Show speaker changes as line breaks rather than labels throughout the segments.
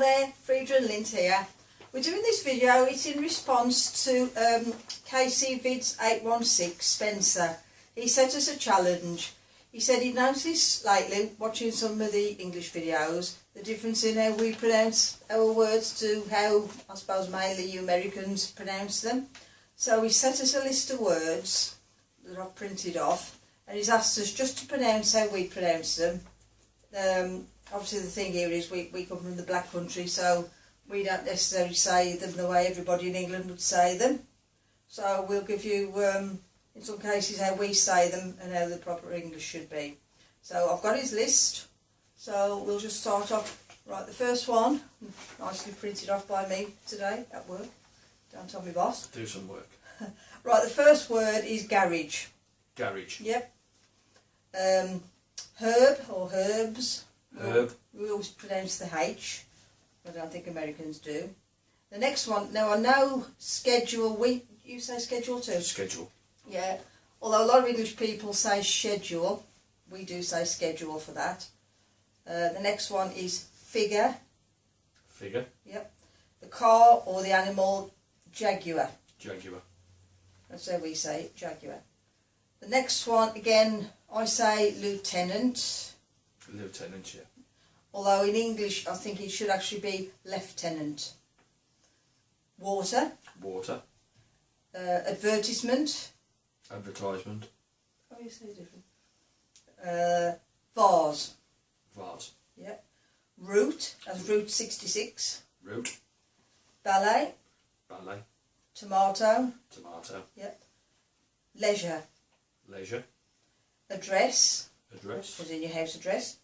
there, Frieda and Lint here. We're doing this video, it's in response to KCvids816, Spencer. He set us a challenge. He said he'd noticed lately, watching some of the English videos, the difference in how we pronounce our words to how, I suppose, mainly you Americans pronounce them. So he set us a list of words that I've printed off, and he's asked us just to pronounce how we pronounce them. Obviously the thing here is we come from the black country, so we don't necessarily say them the way everybody in England would say them. So we'll give you, in some cases, how we say them and how the proper English should be. So I've got his list, so we'll just start off. Right, the first one, nicely printed off by me today at work. Don't tell me, boss.
Do some work.
Right, the first word is garage.
Garage.
Yep. Herb or herbs.
Herb.
We always pronounce the H. I don't think Americans do. The next one, now I know schedule, you say schedule too?
Schedule.
Yeah, although a lot of English people say schedule, we do say schedule for that. The next one is figure.
Figure.
Yep. The car or the animal, jaguar.
Jaguar.
That's how we say it, jaguar. The next one, again, I say lieutenant.
Lieutenant, yeah.
Although in English I think it should actually be lieutenant. Water.
Water.
Advertisement.
Advertisement.
How do you say different? Vase.
Vase.
Yep. Route, as Route 66.
Route.
Ballet.
Ballet.
Tomato.
Tomato.
Yep. Leisure.
Leisure.
Address.
Address.
As in your house address.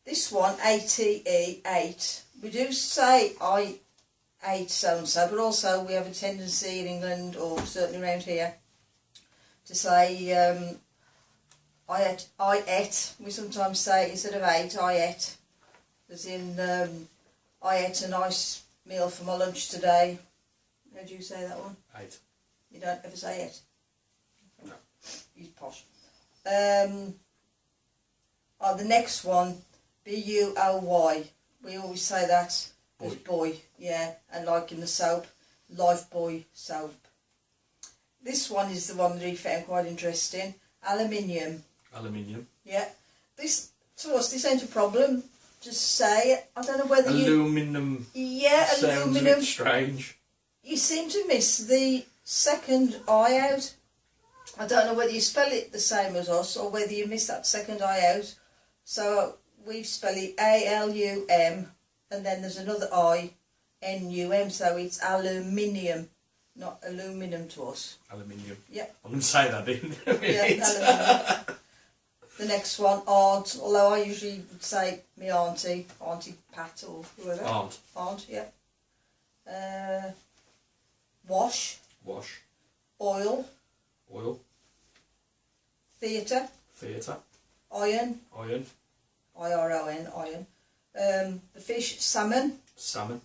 This one, ATE, 8. We do say I ate so and so, but also we have a tendency in England, or certainly around here, to say I ate. We sometimes say, instead of ate, I ate. As in, I ate a nice meal for my lunch today. How do you say that one?
Ate.
You don't ever say it?
No.
You're posh. The next one, B-U-O-Y. We always say that as boy, yeah, and like in the soap, Lifebuoy soap. This one is the one that he found quite interesting. Aluminium.
Aluminium.
Yeah. This, to us, this ain't a problem. Just say it. I don't know whether
Aluminum.
Yeah,
sounds
aluminum.
A bit strange.
You seem to miss the second I out. I don't know whether you spell it the same as us or whether you miss that second I out. So we spell it A-L-U-M and then there's another I, N-U-M, so it's aluminium, not aluminum to us.
Aluminium.
Yep.
I'm going to say that, didn't I?
Yeah, aluminium. The next one, aunt, although I usually would say me Auntie Pat or whoever.
Aunt.
Aunt, yeah. Wash.
Wash.
Oil.
Oil.
Theatre.
Theatre.
Iron.
Iron.
I-R-O-N, iron. The fish, salmon.
Salmon.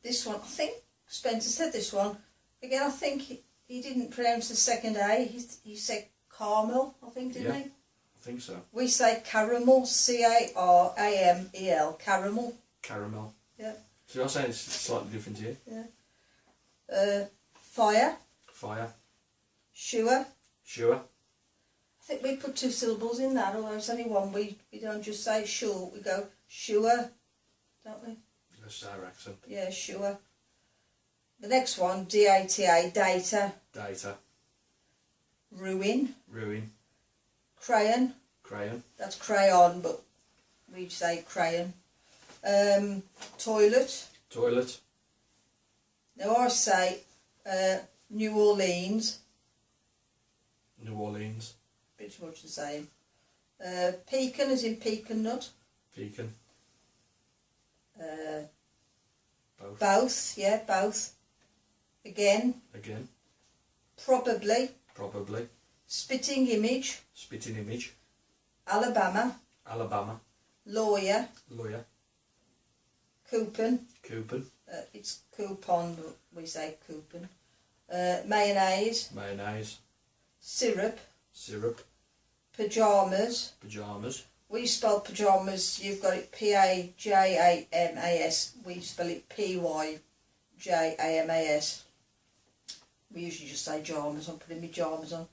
This one, I think Spencer said this one. Again, I think he didn't pronounce the second A. He said caramel, I think, didn't he?
I think so.
We say caramel, C-A-R-A-M-E-L, caramel.
Caramel.
Yeah.
So you're saying it's slightly different here?
Yeah. Fire.
Fire.
Sure.
Sure.
I think we put 2 syllables in that, although it's only one. We don't just say sure, we go sure, don't we?
That's our accent.
Yeah, sure. The next one, D-A-T-A, data.
Data.
Ruin.
Ruin.
Crayon.
Crayon.
That's crayon, but we say crayon. Toilet.
Toilet.
Now I say New Orleans.
New Orleans.
Pretty much the same. Pecan as in pecan nut.
Pecan. Both.
Both, yeah, both. Again.
Again.
Probably.
Probably.
Spitting image.
Spitting image.
Alabama.
Alabama.
Lawyer.
Lawyer.
Coupon.
Coupon.
It's coupon, but we say coupon. Mayonnaise.
Mayonnaise.
Syrup.
Syrup.
Pyjamas.
Pyjamas.
we spell pyjamas, you've got it P-A-J-A-M-A-S, we spell it P-Y-J-A-M-A-S. We usually just say jamas, I'm putting my jamas on.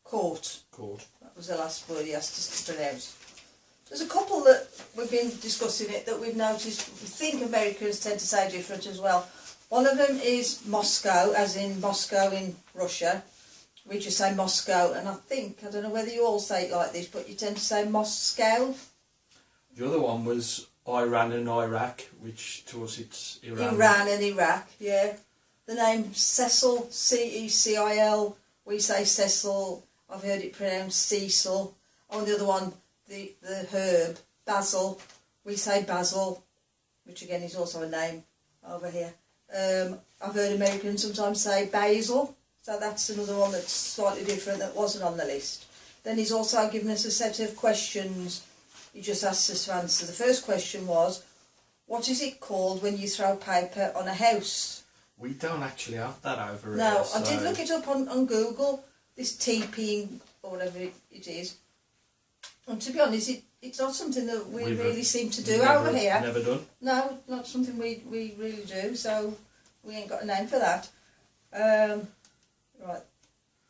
Court.
Court.
That was the last word he asked us to pronounce. There's a couple that we've been discussing it that we've noticed, we think Americans tend to say different as well. One of them is Moscow, as in Moscow in Russia. We just say Moscow, and I don't know whether you all say it like this, but you tend to say Moscow.
The other one was Iran and Iraq, which to us it's Iran.
Iran and Iraq, yeah. The name Cecil, C-E-C-I-L, we say Cecil. I've heard it pronounced Cecil. Oh, the other one, the herb, basil, we say basil, which again is also a name over here. I've heard Americans sometimes say basil, so that's another one that's slightly different that wasn't on the list. Then he's also given us a set of questions. He just asked us to answer. The first question was, what is it called when you throw paper on a house?
We don't actually have that over here.
No,
so
I did look it up on Google, this TPing or whatever it is. And to be honest, it's not something that we really seem to do over here.
Never done?
No, not something we really do, so we ain't got a name for that. Right.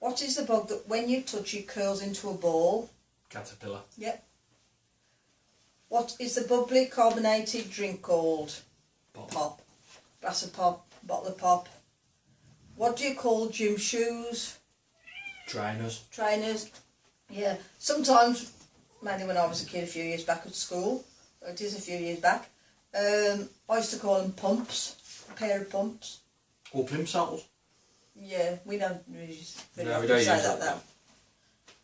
What is the bug that when you touch it curls into a ball?
Caterpillar.
Yep. What is the bubbly carbonated drink called? Pop. Glass of pop, bottle of pop. What do you call gym shoes?
Trainers.
Trainers. Yeah. Sometimes, mainly when I was a kid a few years back at school, it is a few years back, I used to call them pumps, a pair of pumps.
Or plimsolls.
Yeah, we don't really
we don't use that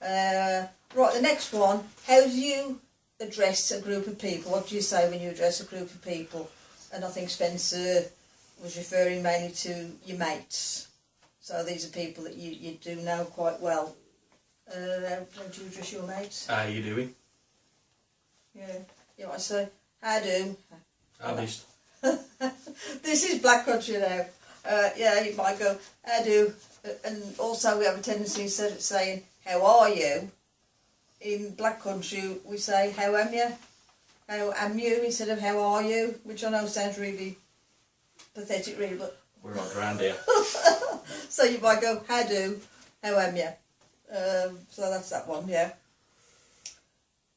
now. Right, the next one, how do you address a group of people? What do you say when you address a group of people? And I think Spencer was referring mainly to your mates. So these are people that you do know quite well. How do you address your mates?
How you doing?
Yeah, you might say, how do?
How missed.
This is Black Country now. Yeah, you might go, how do? And also we have a tendency, instead of saying, how are you? In Black Country we say, how am you? How am you? Instead of how are you? Which I know sounds really pathetic really, but...
We're not around here.
So you might go, how do? How am you? So that's that one, yeah.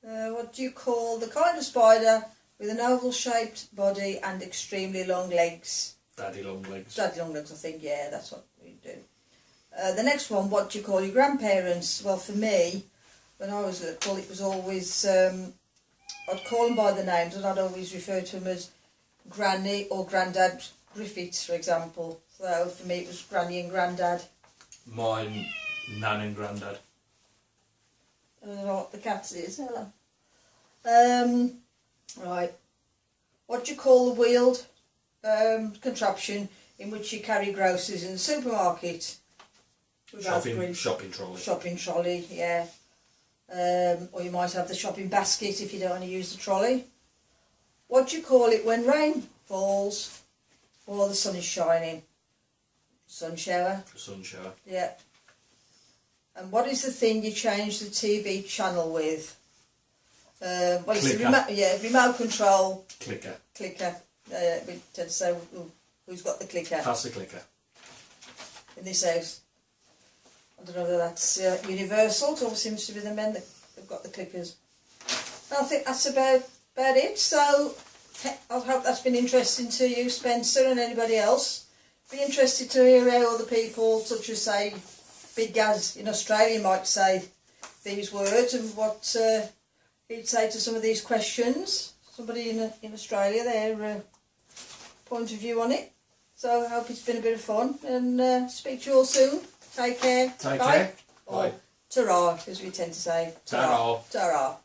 What do you call the kind of spider with an oval shaped body and extremely long legs?
Daddy long legs.
Daddy long legs, I think, yeah, that's what we do. The next one, what do you call your grandparents? Well, for me, when I was little, it was always, I'd call them by the names, and I'd always refer to them as Granny or Grandad Griffiths, for example. So for me, it was Granny and Grandad.
Mine, Nan and Grandad.
I don't know what the cat's is. Right. What do you call the wheeled contraption in which you carry groceries in the supermarket?
Shopping trolley.
Shopping trolley, yeah. Or you might have the shopping basket if you don't want to use the trolley. What do you call it when rain falls or the sun is shining? Sun shower.
Sun shower.
Yeah. And what is the thing you change the TV channel with? Well, it's the remote control.
Clicker.
Clicker. We tend to say, who's got the clicker?
That's the clicker.
In this house. I don't know whether that's universal. It all seems to be the men that have got the clickers. I think that's about it. So I hope that's been interesting to you, Spencer, and anybody else. Be interested to hear how other people, such as say Big Gaz in Australia, might say these words and what he'd say to some of these questions. Somebody in Australia, their point of view on it. So I hope it's been a bit of fun, and speak to you all soon. Take care.
Take
Bye.
care. Bye.
Or ta-ra, as we tend to say.
Ta-ra.
Ta-ra.